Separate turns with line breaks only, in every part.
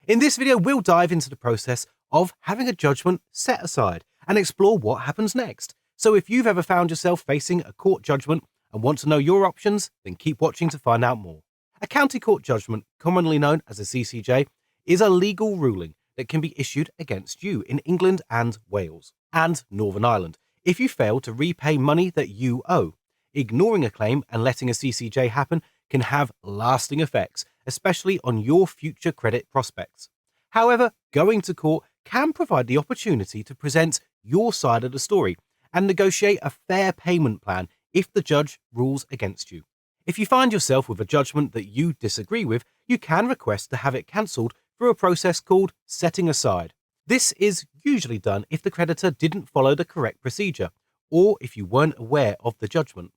In this video, we'll dive into the process of having a judgment set aside and explore what happens next. So if you've ever found yourself facing a court judgment and want to know your options, then keep watching to find out more. A county court judgment, commonly known as a CCJ, is a legal ruling that can be issued against you in England and Wales and Northern Ireland if you fail to repay money that you owe. Ignoring a claim and letting a CCJ happen can have lasting effects, especially on your future credit prospects. However, going to court can provide the opportunity to present your side of the story and negotiate a fair payment plan if the judge rules against you. If you find yourself with a judgment that you disagree with, you can request to have it cancelled through a process called setting aside. This is usually done if the creditor didn't follow the correct procedure or if you weren't aware of the judgment.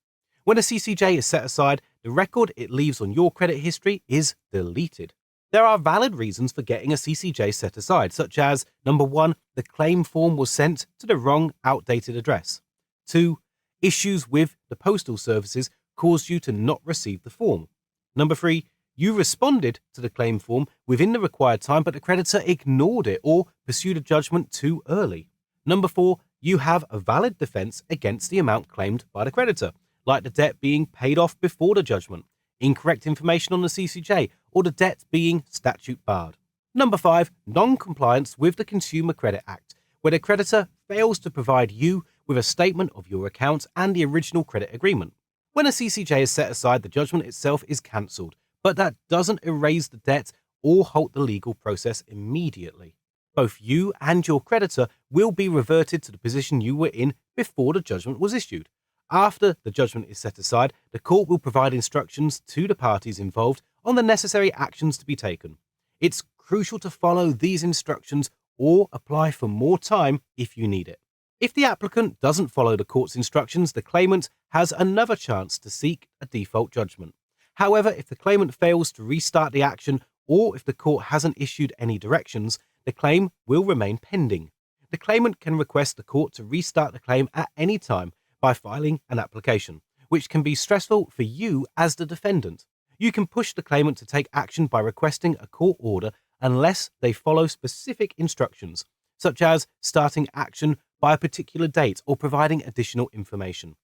When a CCJ is set aside, the record it leaves on your credit history is deleted. There are valid reasons for getting a CCJ set aside, such as number 1, the claim form was sent to the wrong, outdated address. 2, issues with the postal services caused you to not receive the form. Number 3, you responded to the claim form within the required time, but the creditor ignored it or pursued a judgment too early. Number 4, you have a valid defense against the amount claimed by the creditor, like the debt being paid off before the judgment, incorrect information on the CCJ, or the debt being statute barred. Number 5, non-compliance with the Consumer Credit Act, where the creditor fails to provide you with a statement of your account and the original credit agreement. When a CCJ is set aside, the judgment itself is cancelled, but that doesn't erase the debt or halt the legal process immediately. Both you and your creditor will be reverted to the position you were in before the judgment was issued. After the judgment is set aside, the court will provide instructions to the parties involved on the necessary actions to be taken. It's crucial to follow these instructions or apply for more time if you need it. If the applicant doesn't follow the court's instructions, the claimant has another chance to seek a default judgment. However, if the claimant fails to restart the action or if the court hasn't issued any directions, the claim will remain pending. The claimant can request the court to restart the claim at any time by filing an application, which can be stressful for you as the defendant. You can push the claimant to take action by requesting a court order unless they follow specific instructions, such as starting action by a particular date or providing additional information.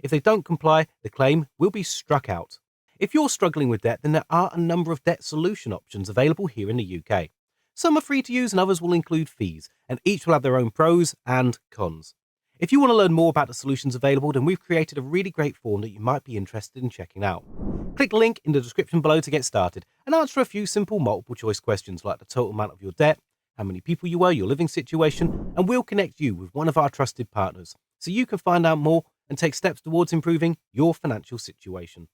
If they don't comply, the claim will be struck out. If you're struggling with debt, then there are a number of debt solution options available here in the UK. Some are free to use and others will include fees, and each will have their own pros and cons. If you want to learn more about the solutions available, then we've created a really great form that you might be interested in checking out. Click the link in the description below to get started and answer a few simple multiple choice questions like the total amount of your debt, how many people you owe, your living situation, and we'll connect you with one of our trusted partners so you can find out more and take steps towards improving your financial situation.